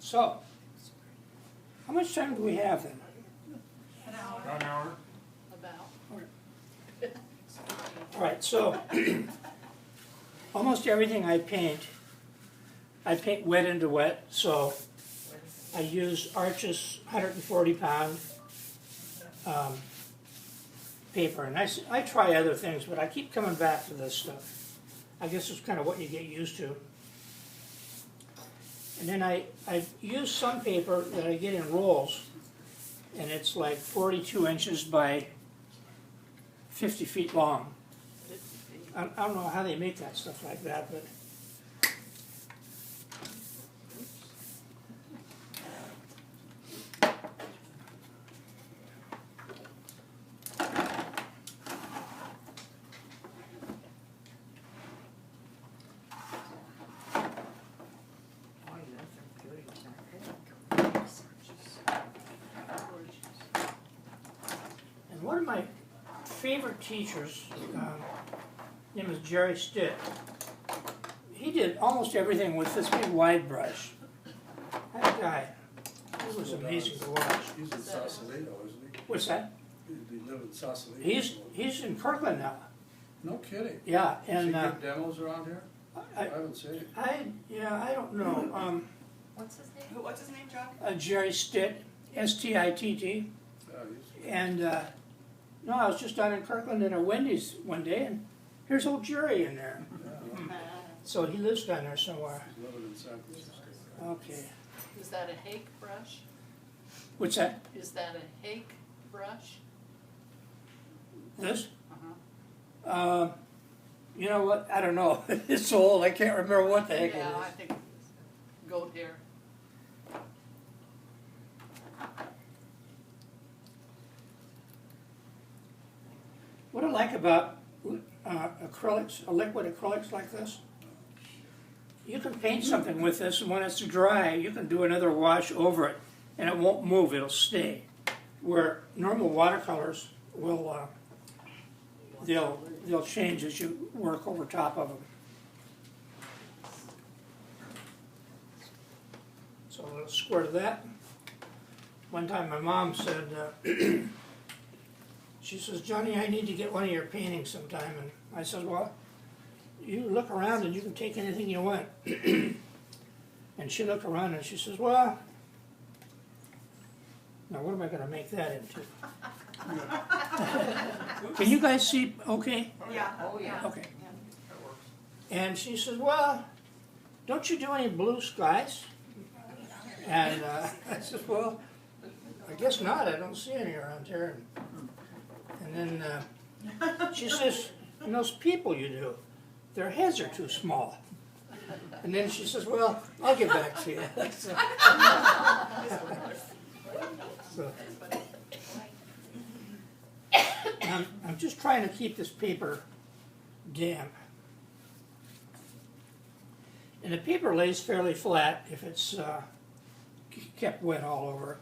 So, how much time do we have then? An hour. About an hour. About. All right, so almost everything I paint wet into wet. So I use Arches 140 pound paper, and I try other things, but I keep coming back to this stuff. I guess it's kind of what you get used to. And then I use some paper that I get in rolls, and it's like 42 inches by 50 feet long. I don't know how they make that stuff like that, but and one of my favorite teachers, his name is Jerry Stitt. He did almost everything with this big wide brush. That guy, he was amazing to watch. He's in Sausalito, isn't he? What's that? He live in Sausalito. He's in Kirkland now. No kidding. Yeah, Does he and give demos around here? I haven't seen it. I don't know. What's his name? What's his name, John? Jerry Stitt, S-T-I-T-T. Oh, And no, I was just down in Kirkland at a Wendy's one day, and here's old Jerry in there. So he lives down there somewhere. he's living in San Francisco. Okay. Is that a hake brush? What's that? Is that a hake brush? This? Uh-huh. You know what? I don't know. It's so old, I can't remember what the heck it Yeah, I is. think it's goat hair. What I like about acrylics, liquid acrylics like this, you can paint something with this, and when it's dry, you can do another wash over it, and it won't move, it'll stay. Where normal watercolors will, they'll change as you work over top of them. So a little squirt of that. One time my mom said, she says, Johnny, I need to get one of your paintings sometime. And I said, well, you look around and you can take anything you want. And she looked around and she says, well, now what am I going to make that into? Can you guys see okay? Yeah. Oh, yeah. Okay. And she says, well, don't you do any blue skies? And I said, well, I guess not. I don't see any around here. And then she says, and those people you do, their heads are too small. And then she says, well, I'll get back to you. So, I'm just trying to keep this paper damp. And the paper lays fairly flat if it's kept wet all over.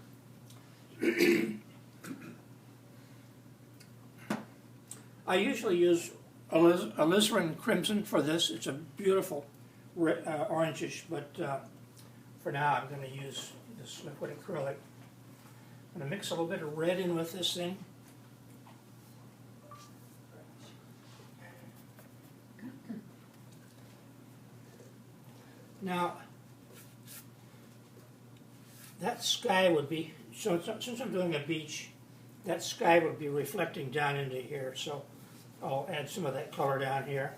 I usually use alizarin crimson for this. It's a beautiful orangish, but for now I'm going to use this liquid acrylic. I'm going to mix a little bit of red in with this thing. Now, that sky would be, so since I'm doing a beach, that sky would be reflecting down into here, so I'll add some of that color down here.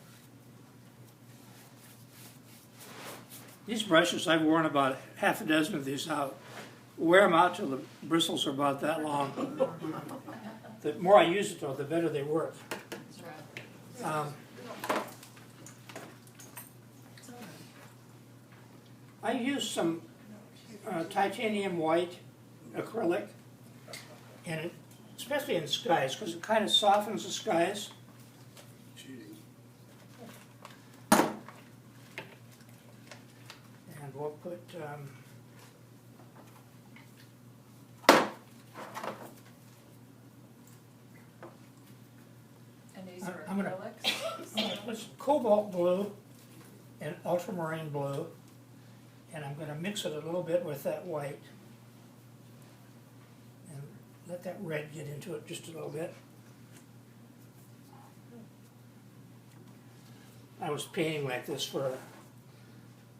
These brushes, I've worn about half a dozen of these out. Wear them out till the bristles are about that long. The more I use it though, the better they work. That's right. I use some titanium white acrylic, and it, especially in skies, because it kind of softens the skies. Cheating. And we'll put And these are I'm gonna- acrylics? I'm going to put some cobalt blue and ultramarine blue And I'm gonna mix it a little bit with that white. And let that red get into it just a little bit. I was painting like this for a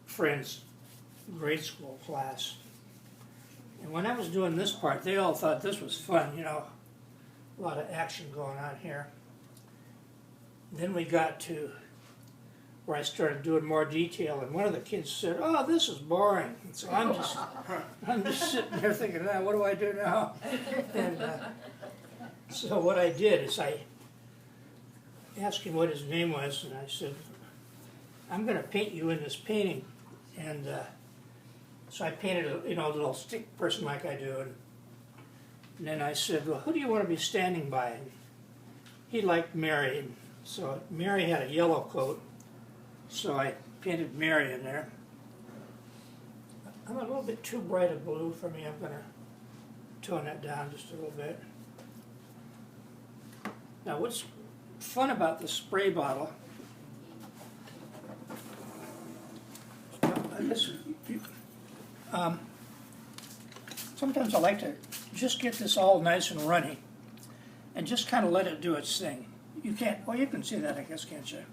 friend's grade school class. And when I was doing this part, they all thought this was fun, you know, a lot of action going on here. Then we got to where I started doing more detail, and one of the kids said, "Oh, this is boring." And so I'm just sitting there thinking, "Ah, what do I do now?" And so what I did is I asked him what his name was, and I said, "I'm going to paint you in this painting." And so I painted a little stick person like I do, and then I said, "Well, who do you want to be standing by?" And he liked Mary, and so Mary had a yellow coat, so I painted Mary in there. I'm a little bit too bright a blue for me. I'm going to tone that down just a little bit. Now, what's fun about the spray bottle, sometimes I like to just get this all nice and runny and just kind of let it do its thing. You can't, well, you can see that, I guess, can't you?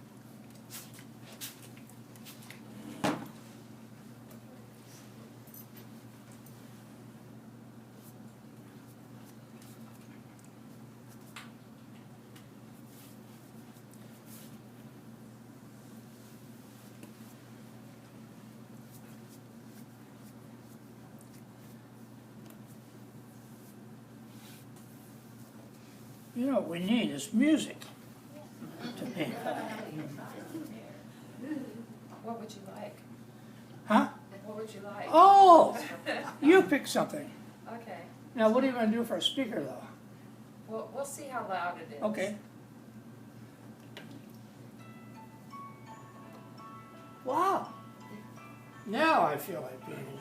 You know what we need is music to paint by. What would you like? Huh? What would you like? Oh! You pick something. Okay. Now, what are you going to do for a speaker, though? Well, we'll see how loud it is. Okay. Wow. Now I feel like painting.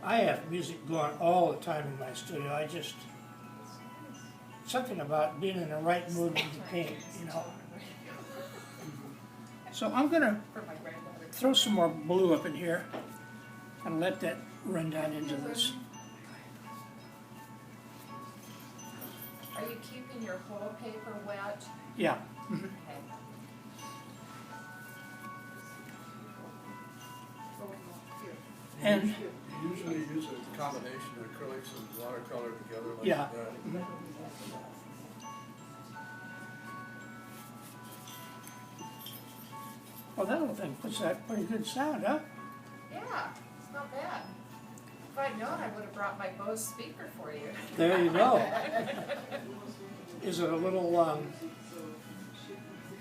I have music going all the time in my studio. I just, something about being in the right mood when you paint, you know. So I'm going to For my granddaughter. throw some more blue up in here and let that run down into this. Are you keeping your whole paper wet? Yeah. Okay. And You usually use a combination of acrylics and watercolor together like yeah. that. Well, that little thing puts that pretty good sound, huh? Yeah, it's not bad. If I'd known, I would have brought my Bose speaker for you. There you go. Is it a little,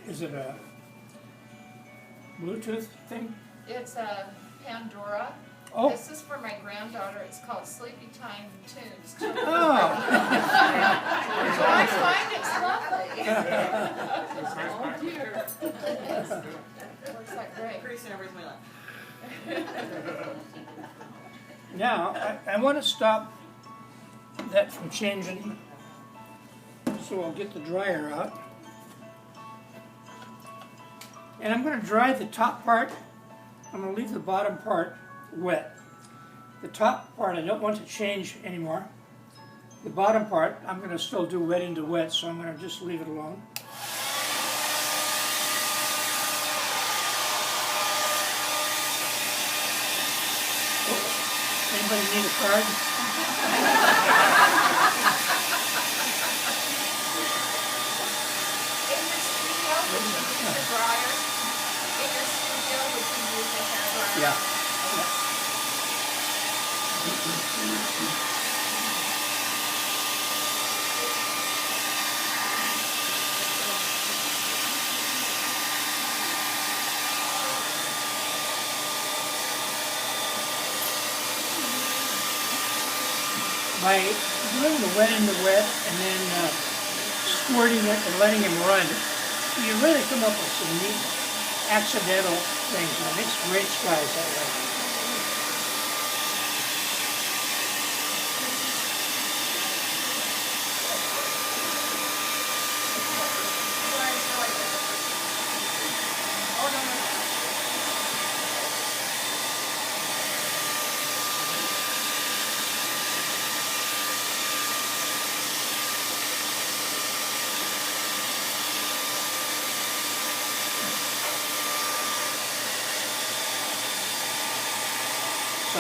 is it a Bluetooth thing? It's a Pandora. Oh. This is for my granddaughter. It's called Sleepy Time Tunes. Oh. So I find it's lovely. Oh dear. Works like great. Pretty soon everybody's gonna be like, Now, I want to stop that from changing, so I'll get the dryer out. And I'm going to dry the top part. I'm going to leave the bottom part wet. The top part I don't want to change anymore. The bottom part I'm going to still do wet into wet, so I'm going to just leave it alone. Anybody need a card? In your studio, would you use the dryer? In your studio, would you use the hair dryer? Yeah. By doing the wet into wet and then squirting it and letting him run, you really come up with some neat accidental things. And it makes great skies that way.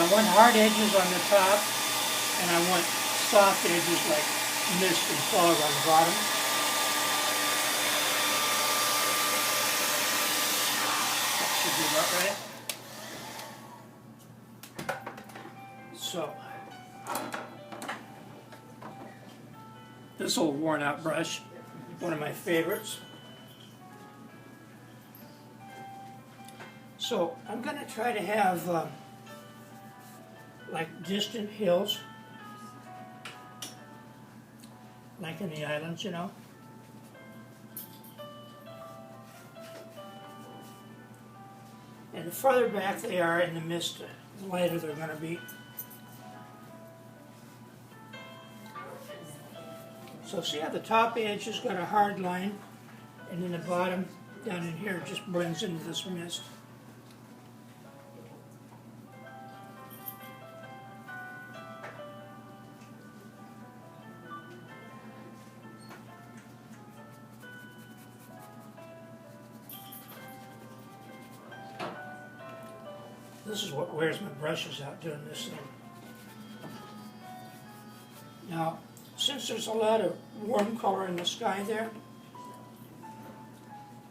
I want hard edges on the top, and I want soft edges like mist and fog on the bottom. That should be about right. So, this old worn out brush, one of my favorites. So I'm going to try to have like distant hills, like in the islands, you know. And the farther back they are in the mist, the lighter they're going to be. So see how the top edge has got a hard line, and then the bottom down in here just blends into this mist. This is what wears my brushes out doing this thing. Now, since there's a lot of warm color in the sky there,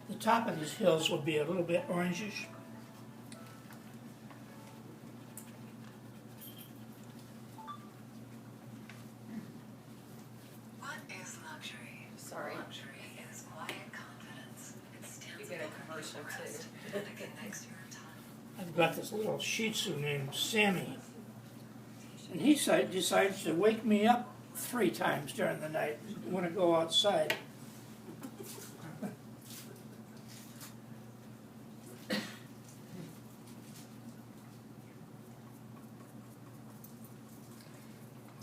the top of these hills will be a little bit orangish. What is luxury? Sorry. Luxury is quiet confidence. It stands You get a above commercial the rest. too. It connects your time. I've got this little Shih Tzu named Sammy, and he decides to wake me up 3 times during the night when I go outside.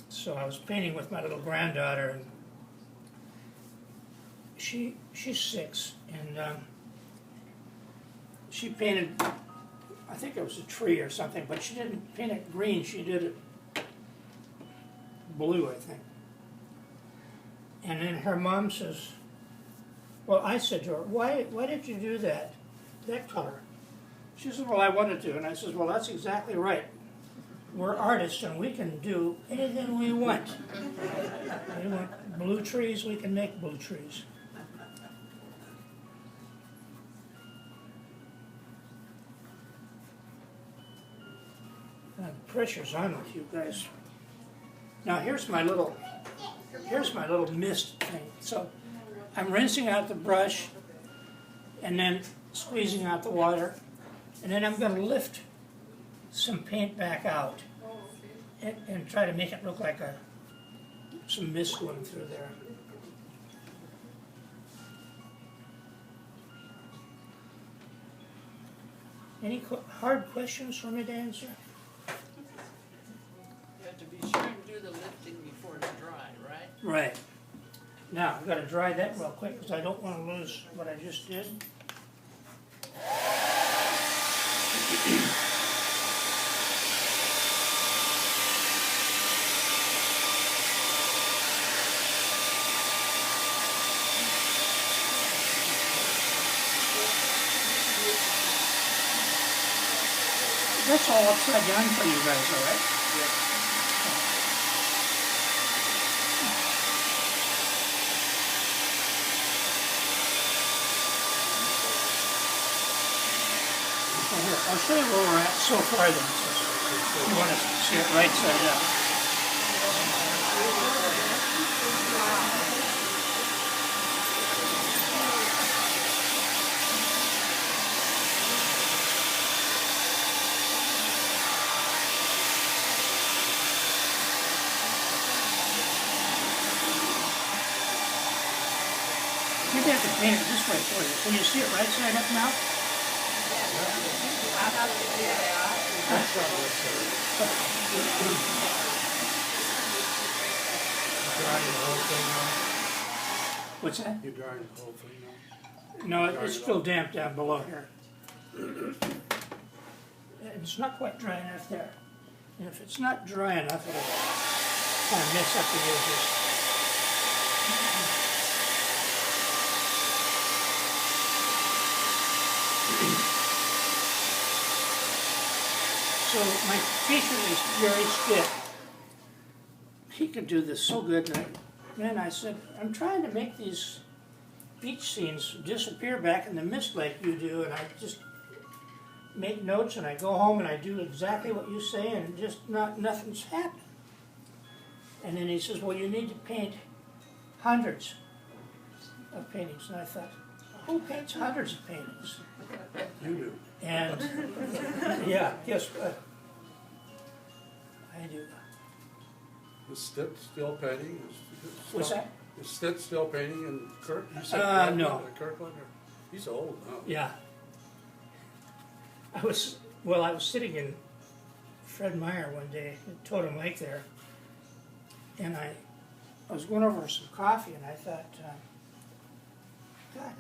So I was painting with my little granddaughter, and she's 6, and she painted, I think it was a tree or something, but she didn't paint it green, she did it blue, I think. And then her mom says, well, I said to her, why did you do that color? She said, well, I wanted to. And I said, well, that's exactly right. We're artists and we can do anything we want. We want blue trees, we can make blue trees. The pressure's on with you guys. Now here's my little mist thing. So I'm rinsing out the brush and then squeezing out the water, and then I'm going to lift some paint back out and try to make it look like some mist going through there. Any hard questions for me to answer? You have to be sure and do the lifting before it's dry, right? Right. Now, I've got to dry that real quick because I don't want to lose what I just did. That's all upside down for you guys, all right? Well, here, I'll show you where we're at so far then. So you want to see it right side up. Maybe I have to paint it this way for you. Can you see it right side up now? I have to do that. Drying the whole thing now? What's that? You're drying the whole thing now? No, it's still damp down below here. It's not quite dry enough there. And if it's not dry enough, it'll kind of mess up the edges. So my teacher is Jerry Stitt. He could do this so good. And I said, I'm trying to make these beach scenes disappear back in the mist like you do, and I just make notes and I go home and I do exactly what you say, and just nothing's happened. And then he says, well, you need to paint hundreds of paintings. And I thought, who paints hundreds of paintings? You do. And yeah, guess what? I do. Is Stitt still painting? What's that? Is Stitt still painting in Kirk? You said No. Kirkland? He's old now. Yeah. I was sitting in Fred Meyer one day at Totem Lake there, and I was going over for some coffee, and I thought, God,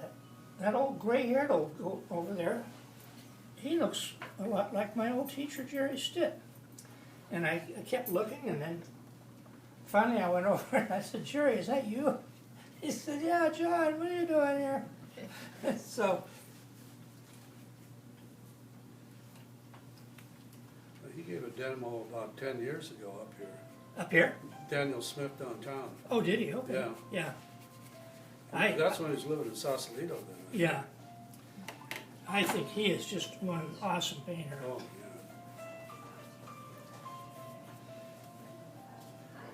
that old gray-haired old over there, he looks a lot like my old teacher, Jerry Stitt. And I kept looking, and then finally I went over and I said, Jerry, is that you? He said, yeah, John, what are you doing here? So, He gave a demo about 10 years ago up here. up here? Daniel Smith downtown. Oh, did he? Okay. Yeah. Yeah. That's when he was living in Sausalito then. Yeah. I think he is just one awesome painter. Oh,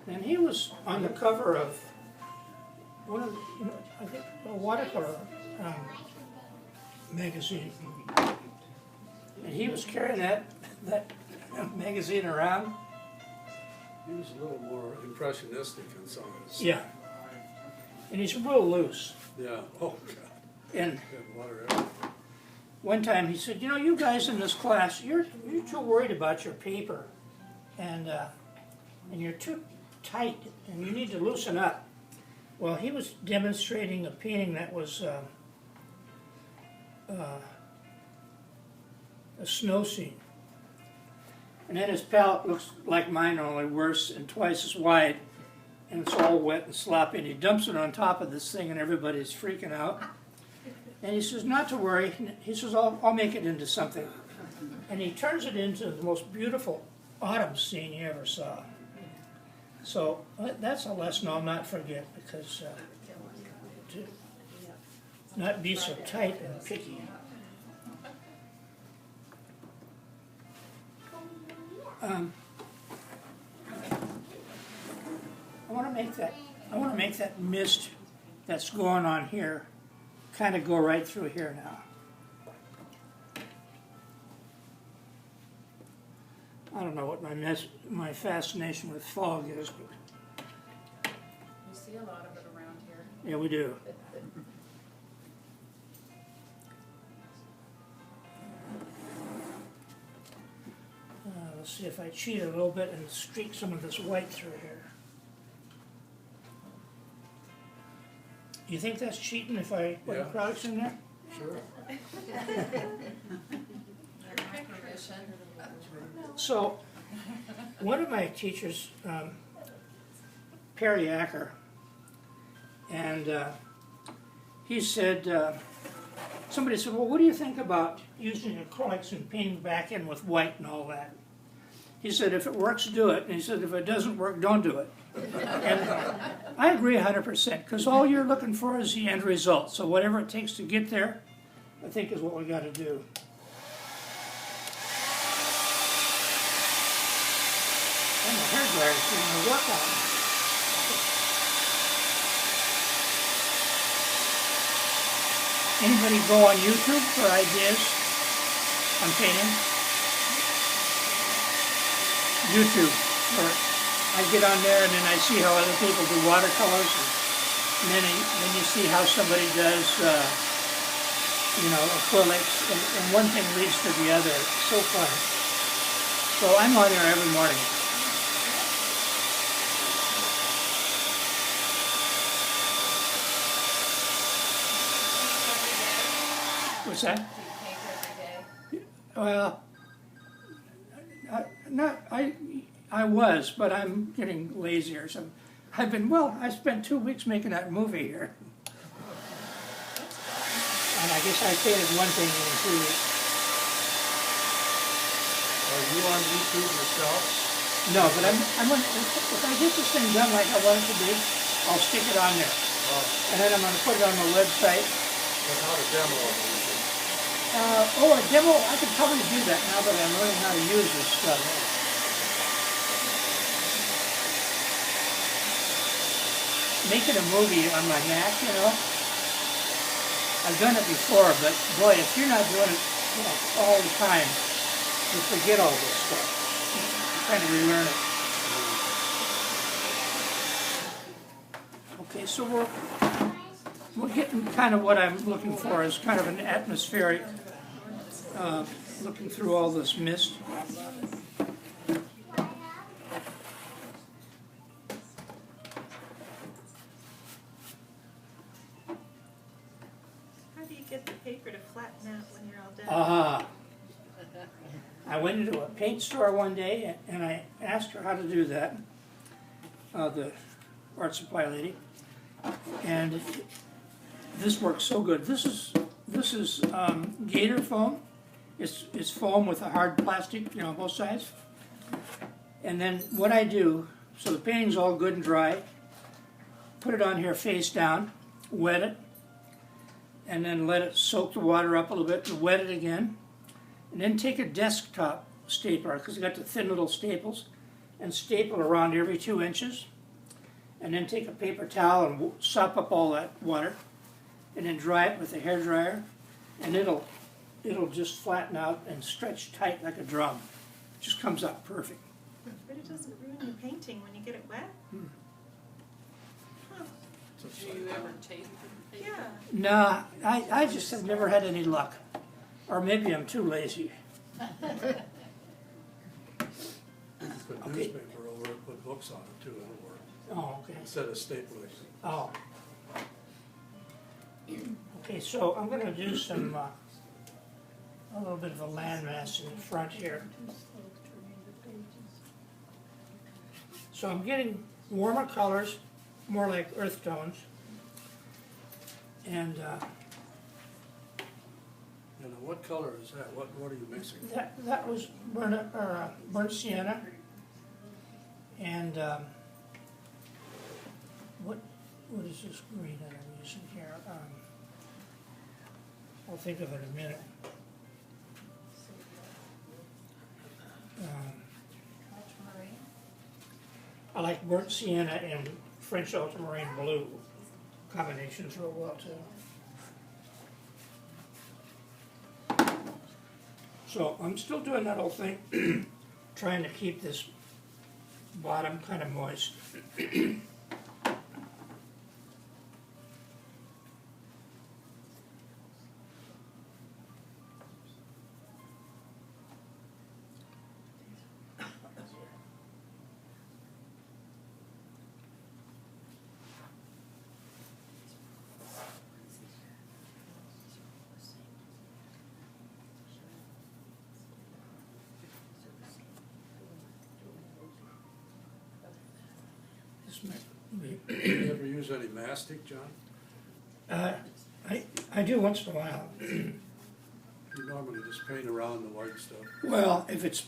yeah. And he was on the cover of one of, I think, a watercolor magazine. And he was carrying that magazine around. He was a little more impressionistic in some of his. Yeah. And he's real loose. Yeah. Oh, God. And Had water everywhere. one time he said, you guys in this class, you're too worried about your paper, and you're too tight, and you need to loosen up. Well, he was demonstrating a painting that was a snow scene. And then his palette looks like mine, only worse and twice as wide, and it's all wet and sloppy, and he dumps it on top of this thing, and everybody's freaking out. And he says, not to worry. He says, I'll make it into something. And he turns it into the most beautiful autumn scene you ever saw. So that's a lesson I'll not forget, because to not be so tight and picky. I want to make that mist that's going on here kind of go right through here now. I don't know what my fascination with fog is, but You see a lot of it around here. yeah, we do. Let's see if I cheat a little bit and streak some of this white through here. Do you think that's cheating if I put Yeah. acrylics in there? Sure. Permission. So, one of my teachers, Perry Acker, and he said, somebody said, well, what do you think about using acrylics and painting back in with white and all that? He said, if it works, do it. And he said, if it doesn't work, don't do it. And I agree 100%, because all you're looking for is the end result. So whatever it takes to get there, I think is what we got to do. And the hair dryer's doing the work on it. Anybody go on YouTube for ideas on painting? YouTube. Or I get on there and then I see how other people do watercolors, and then you see how somebody does, acrylics, and one thing leads to the other. It's so fun. So I'm on there every morning. What's that? Do you paint every day? Well, I was, but I'm getting lazier. So I spent 2 weeks making that movie here. And I guess I painted one thing in 2 weeks. Are you on YouTube yourself? No, but I'm gonna, if I get this thing done like I want it to be, I'll stick it on there. And then I'm gonna put it on my website. But how to demo it? A demo, I could probably do that now that I'm learning how to use this stuff. Making a movie on my Mac, you know, I've done it before, but boy, if you're not doing it all the time, you forget all this stuff. You kind of relearn it. Okay, so we're getting kind of what I'm looking for is kind of an atmospheric, looking through all this mist. How do you get the paper to flatten out when you're all done? I went into a paint store one day and I asked her how to do that, the art supply lady, and this works so good. This is gator foam. It's foam with a hard plastic, you know, both sides. And then what I do, so the painting's all good and dry, put it on here face down, wet it, and then let it soak the water up a little bit and wet it again. And then take a desktop stapler, because I got the thin little staples, and staple around every 2 inches. And then take a paper towel and sop up all that water, and then dry it with a hair dryer, and it'll just flatten out and stretch tight like a drum. It just comes out perfect. But it doesn't ruin your painting when you get it wet? Huh. Do you ever tape the paper? Yeah. Nah, I just have never had any luck. Or maybe I'm too lazy. Put Okay. newspaper over it, put books on it too, it'll work. Oh, okay. Instead of stapling. Oh. Okay, so I'm gonna do some, a little bit of a landmass in the front here. So I'm getting warmer colors, more like earth tones. And You know, what color is that? What are you mixing? that was burnt sienna. And what is this green that I'm using here? I'll think of it in a minute. I like burnt sienna and French ultramarine blue combinations real well too. So I'm still doing that whole thing, trying to keep this bottom kind of moist. This might be- You ever use any mastic, John? I do once in a while. You normally just paint around the white stuff. Well, if it's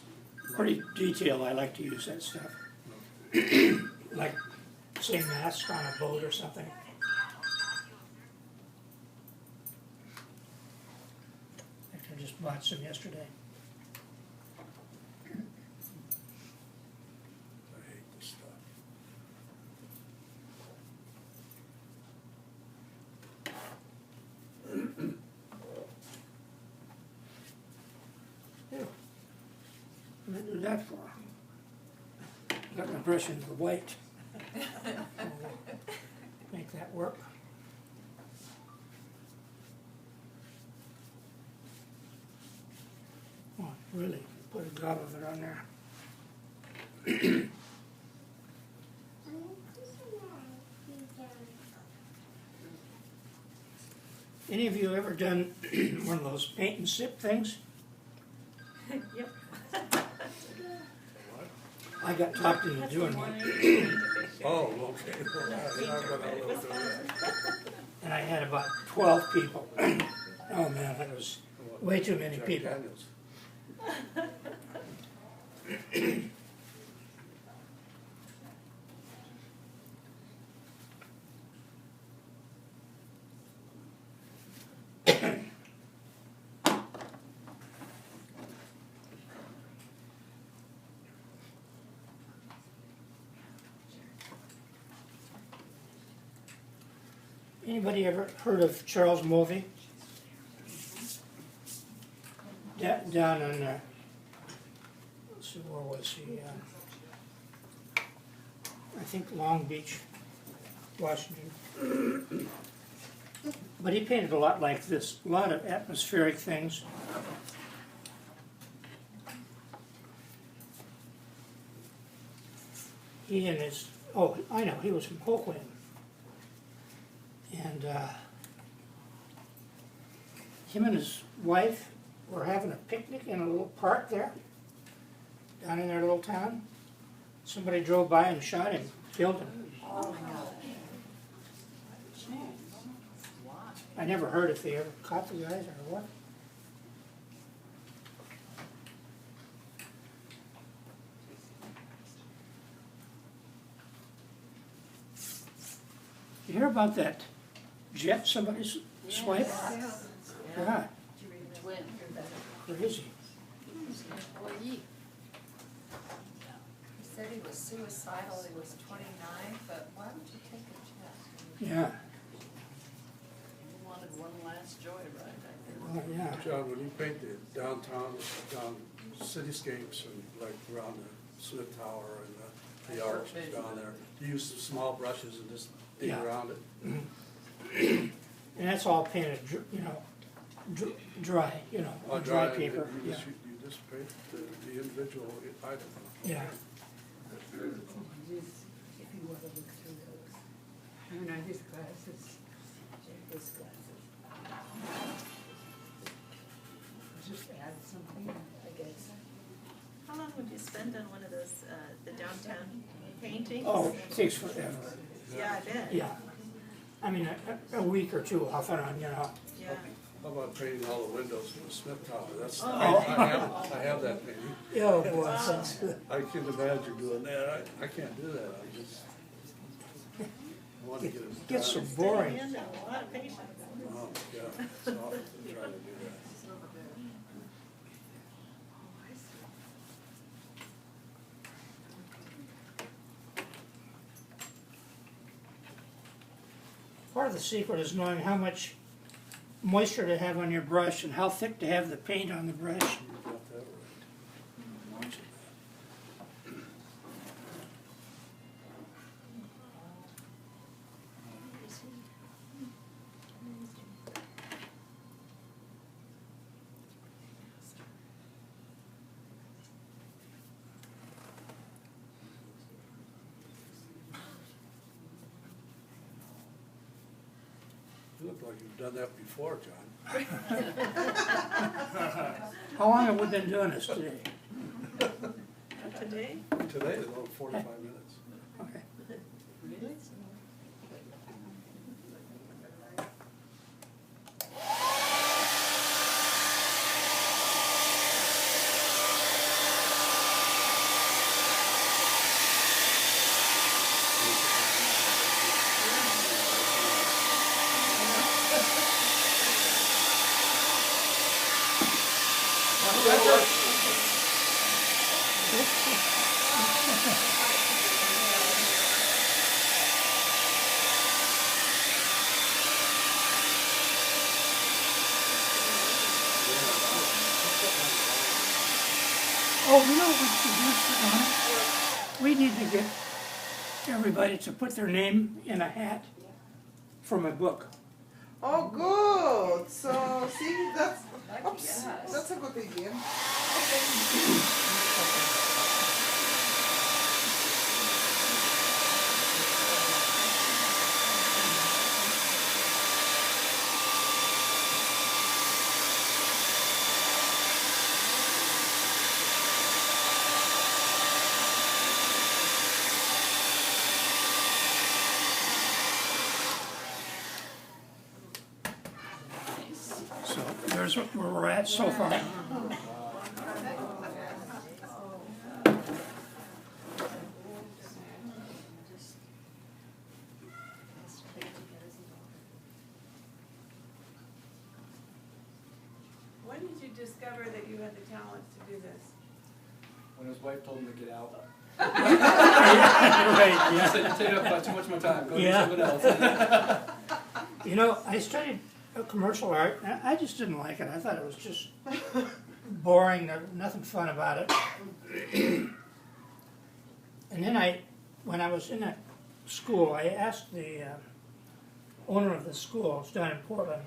pretty detailed, I like to use that stuff. Like, say, mask on a boat or something. I just bought some yesterday. I hate this stuff. What did I do that for? Got my brush into the white. Make that work. Oh, really? Put a gob of it on there. Any of you ever done one of those paint and sip things? Yep. I got talked into doing one, Oh, okay. Well, yeah, I'm gonna look through that. and I had about 12 people. Oh man, that was way too many Jack people. Daniels. Anybody ever heard of Charles Movie? Down in, let's see, where was he? I think Long Beach, Washington. But he painted a lot like this, a lot of atmospheric things. He and his, oh, I know, he was from Hoagland. And him and his wife were having a picnic in a little park there, down in their little town. Somebody drove by and shot him, killed him. I never heard if they ever caught the guys or what. You hear about that jet somebody's swiped? Yeah, Twin. crazy. Employee. He said he was suicidal, he was 29, but why would you take a Yeah, He wanted one last joyride, I think. well, yeah. John, when you paint the downtown cityscapes and like around the Smith Tower and the arch is down there, you use small brushes and just dig Yeah. around it? And that's all painted, dry, Oh, dry and paper, You yeah. just paint the individual item. Yeah, If you want to look through those. I don't know, his glasses, his glasses. Just add something, I guess. How long would you spend on one of those, the downtown paintings? oh, it takes forever, Yeah, I bet. yeah. I mean, a week or two off and on, Yeah. How about painting all the windows in the Smith Tower? That's, Oh. I have that painting. Oh, boy, that's good. I can't imagine doing that. I can't do that. I want to get it Gets so done. boring. And a lot of patience. Oh, yeah, so I'll try to do that. Part of the secret is knowing how much moisture to have on your brush and how thick to have the paint on the brush. You got that right. You look like you've done that before, John. How long have we been doing this today? Today? Today is about 45 minutes. Okay. Really? Oh, you know what we need to get everybody to put their name in a hat for my book. Oh, good. So, see, that's Yes. that's a good idea. So there's where we're at so far. When did you discover that you had the talent to do this? When his wife told him to get out. Right, He yeah. said, "You take up too much of my time, go do Yeah. something else." You know, I studied commercial art, and I just didn't like it. I thought it was just boring, nothing fun about it. And then when I was in that school, I asked the owner of the school, it's down in Portland,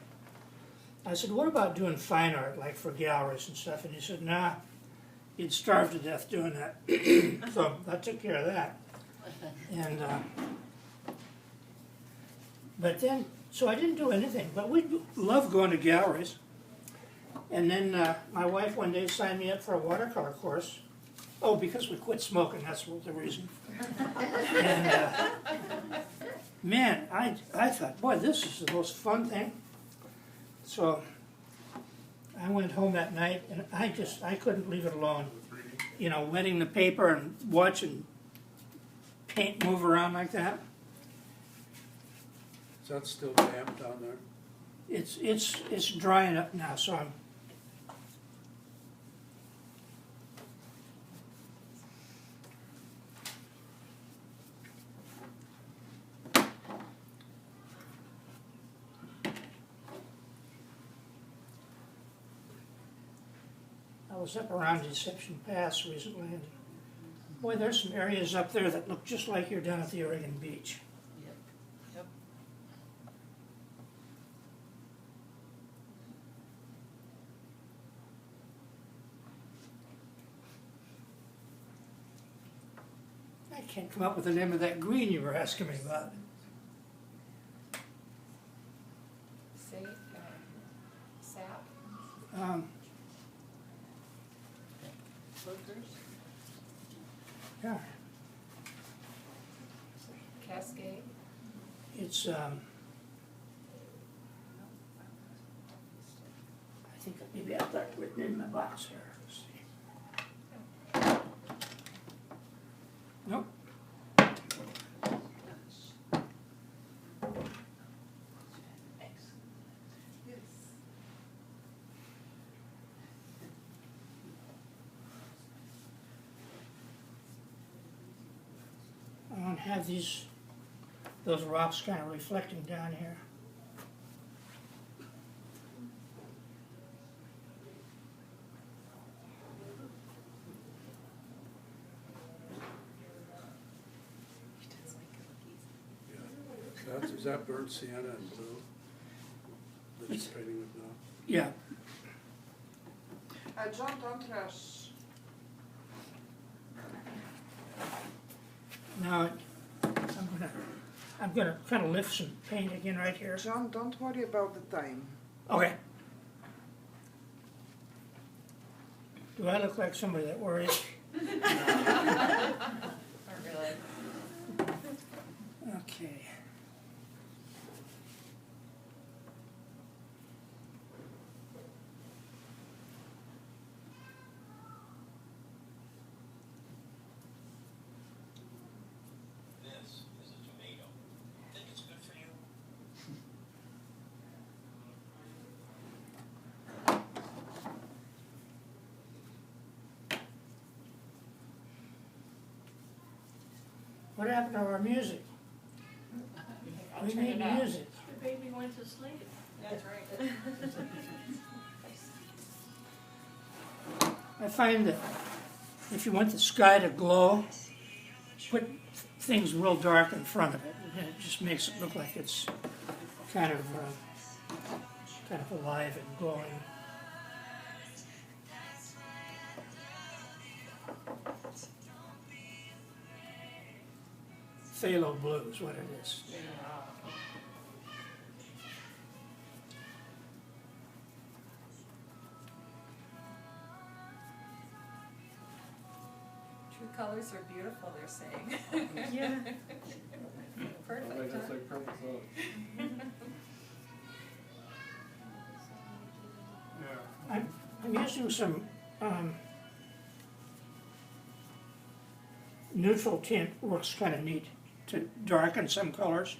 I said, what about doing fine art, like for galleries and stuff? And he said, nah, you'd starve to death doing that. So I took care of that. And, but then, so I didn't do anything, but we loved going to galleries. And then my wife one day signed me up for a watercolor course. Oh, because we quit smoking, that's the reason. And man, I thought, boy, this is the most fun thing. So I went home that night and I couldn't leave it alone. You know, wetting the paper and watching paint move around like that. Is that still damp down there? It's drying up now, so I'm. I was up around Deception Pass recently, and boy, there's some areas up there that look just like you're down at the Oregon beach. Yep. Yep. I can't come up with the name of that green you were asking me about. Say, sap, Hookers? Yeah, cascade. it's I think maybe I've got it written in my box here. Let's see. Nope. Yes. I don't have those rocks kind of reflecting down here. Yeah. Is that burnt sienna and blue that you're painting with now? Yeah, John, don't rush. now I'm gonna kind of lift some paint again right here. John, don't worry about the time. Okay. Do I look like somebody that worries? Not really. Okay. This is a tomato. Think it's good for you? What happened to our music? I'll We turn need it up. music. The baby went to sleep. That's right. I find that if you want the sky to glow, put things real dark in front of it. And it just makes it look like it's kind of alive and glowing. Phthalo blue is what it is. True colors are beautiful, they're saying. Yeah. Perfect, Everybody huh? looks like purple soap. I'm using some neutral tint, works kind of neat to darken some colors.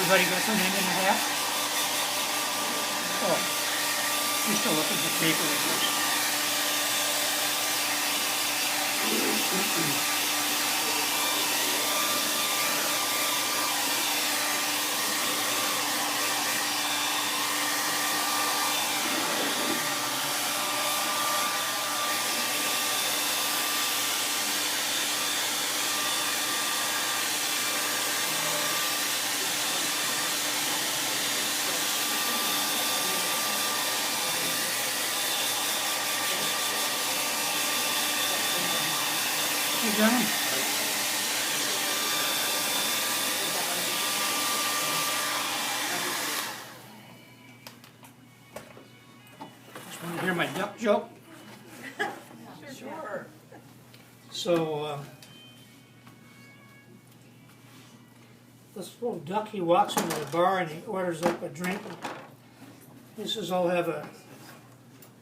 Everybody got something in the hat? Oh, you're still looking for paper, I guess. Hey, gentlemen. Just want to hear my duck joke. Sure. So, this little duck, he walks into the bar and he orders up a drink. He says, I'll have a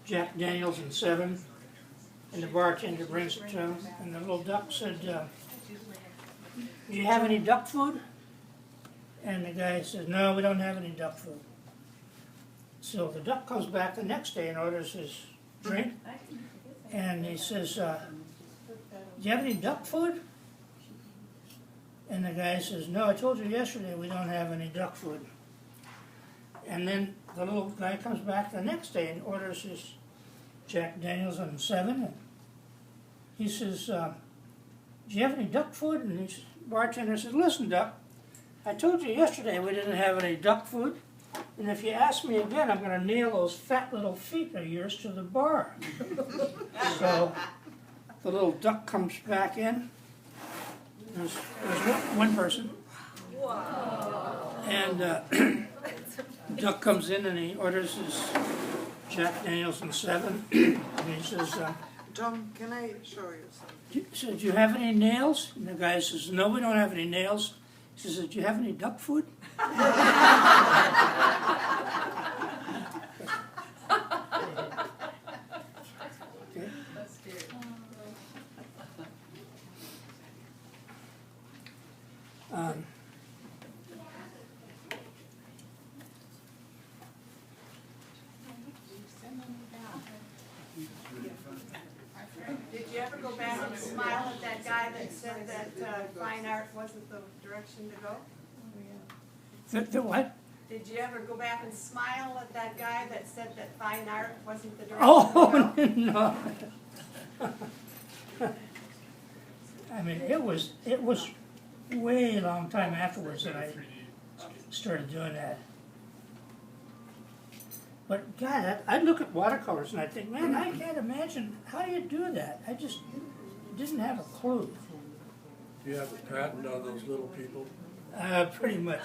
Jack Daniels and 7. And the bartender brings it to him. And the little duck said, do you have any duck food? And the guy says, no, we don't have any duck food. So the duck comes back the next day and orders his drink. And he says, do you have any duck food? And the guy says, no, I told you yesterday we don't have any duck food. And then the little guy comes back the next day and orders his Jack Daniels and 7. And he says, do you have any duck food? And the bartender says, listen, duck, I told you yesterday we didn't have any duck food. And if you ask me again, I'm going to nail those fat little feet of yours to the bar. So the little duck comes back in. There's one person. And duck comes in and he orders his Jack Daniels and 7. And he says, Tom, can I show you something? he said, do you have any nails? And the guy says, no, we don't have any nails. He says, do you have any duck food? Okay. That's cute. Did you ever go back and smile at that guy that said that fine art wasn't the direction to go? The what? Did you ever go back and smile at that guy that said that fine art wasn't the direction Oh, to go? no. I mean, it was way a long time afterwards that I started doing that. But God, I'd look at watercolors and I'd think, man, I can't imagine, how do you do that? I just didn't have a clue. Do you have a patent on those little people? Pretty much.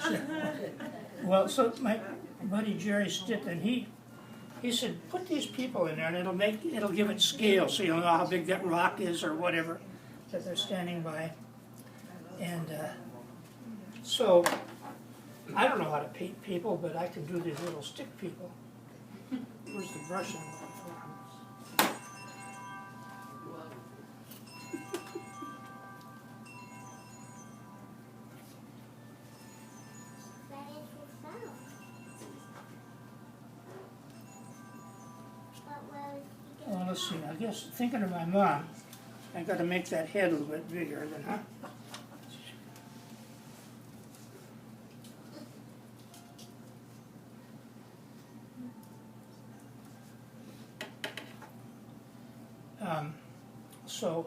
Well, so my buddy Jerry Stitton, he said, put these people in there and it'll give it scale so you'll know how big that rock is or whatever that they're standing by. And so I don't know how to paint people, but I can do these little stick people. Where's the brush I'm looking for? Well, let's see. I guess thinking of my mom, I got to make that head a little bit bigger than her. So,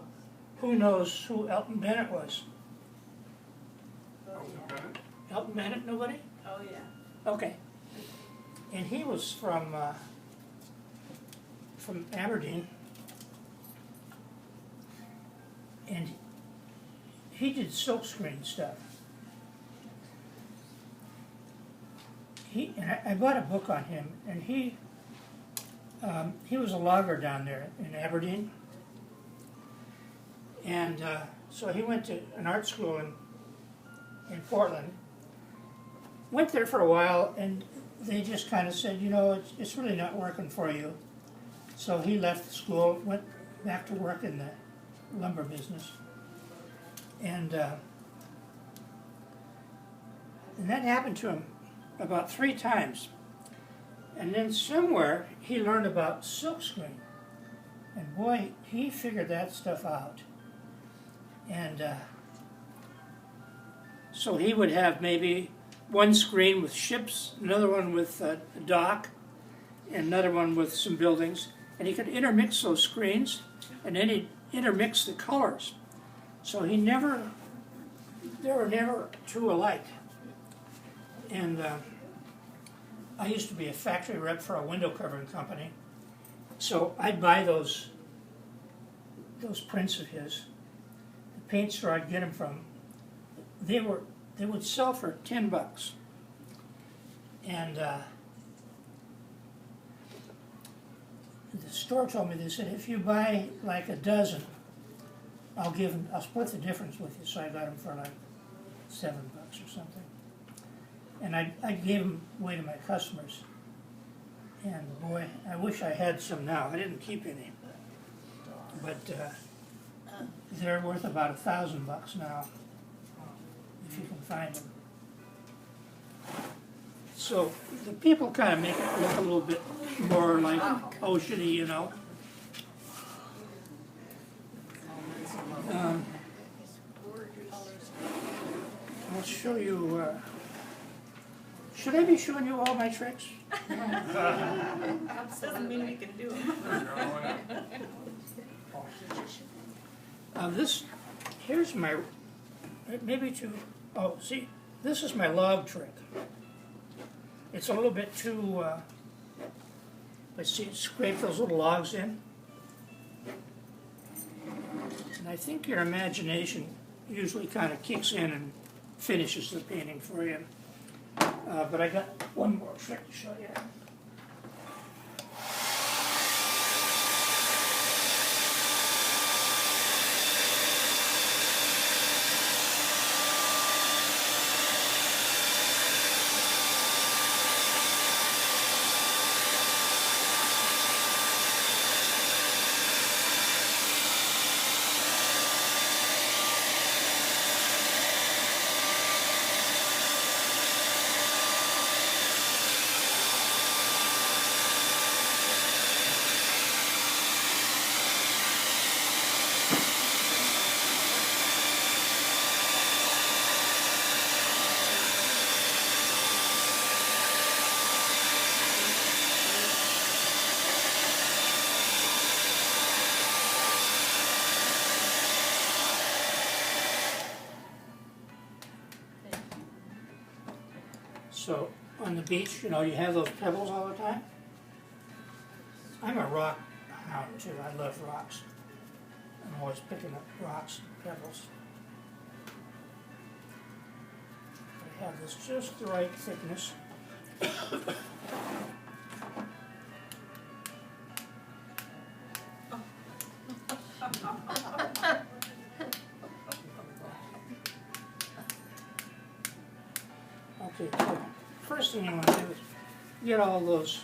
who knows who Elton Bennett was? Elton Bennett, nobody? Oh, yeah. Okay. And he was from Aberdeen. And he did silkscreen stuff. I bought a book on him, and he was a logger down there in Aberdeen. And so he went to an art school in Portland. Went there for a while, and they just kind of said, you know, it's really not working for you. So he left the school, went back to work in the lumber business. And And that happened to him about 3 times. And then somewhere he learned about silkscreen. And boy, he figured that stuff out. And so he would have maybe one screen with ships, another one with a dock, and another one with some buildings. And he could intermix those screens, and then he'd intermix the colors. So they were never two alike. And I used to be a factory rep for a window covering company. So I'd buy those prints of his. The paint store I'd get them from, they would sell for $10. And the store told me, they said, if you buy like a dozen, I'll split the difference with you. So I got them for like $7 or something. And I gave them away to my customers. And boy, I wish I had some now. I didn't keep any. But they're worth about $1,000 now, if you can find them. So the people kind of make it look a little bit more like oceany, you know. I'll show you. Should I be showing you all my tricks? Doesn't mean we can do them. Here's my, maybe see, this is my log trick. It's a little bit too, let's see, scrape those little logs in. And I think your imagination usually kind of kicks in and finishes the painting for you. But I got one more trick to show you. So on the beach, you know, you have those pebbles all the time. I'm a rock hound too. I love rocks. I'm always picking up rocks and pebbles. I have this just the right thickness. Okay, so first thing you want to do is get all those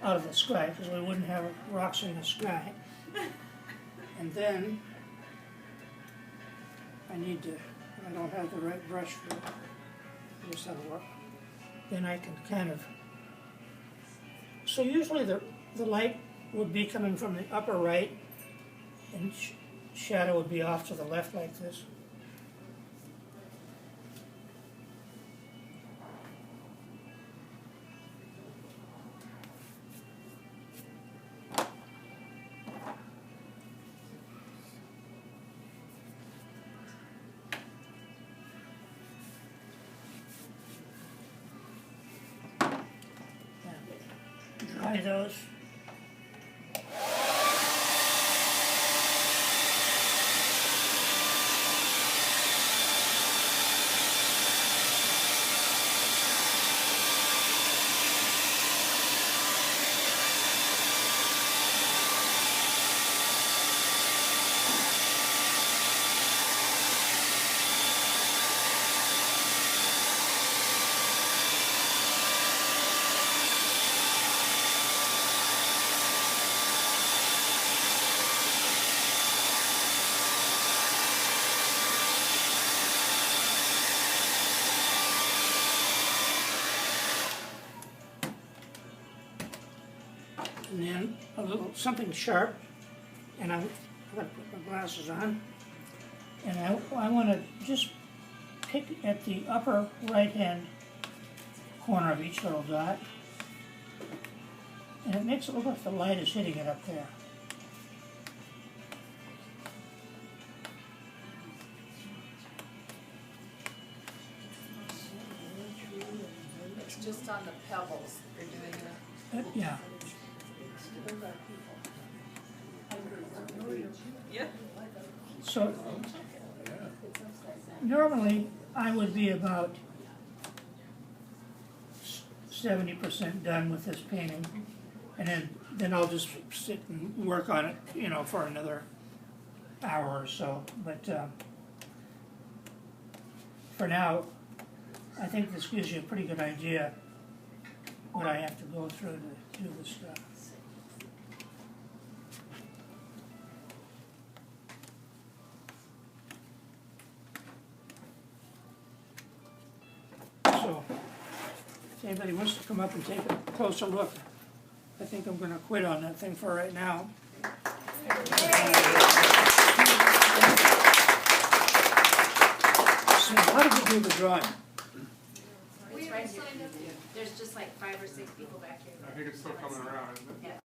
out of the sky, because we wouldn't have rocks in the sky. And then I don't have the right brush for it. Here's how to work. Then I can kind of, so usually the light would be coming from the upper right, and shadow would be off to the left like this. Dry those. and then a little, something sharp, and I'm gonna put my glasses on, and I wanna just pick at the upper right-hand corner of each little dot, and it makes it look like the light is hitting it up there. It's just on the pebbles that you're doing that. Yeah. Yeah. So, normally, I would be about 70% done with this painting, and then I'll just sit and work on it, you know, for another hour or so. But for now, I think this gives you a pretty good idea what I have to go through to do this stuff. So, if anybody wants to come up and take a closer look, I think I'm gonna quit on that thing for right now. So, how did you do the drawing? It's right here. There's just like 5 or 6 people back here. I think it's still coming around, isn't it? Yeah.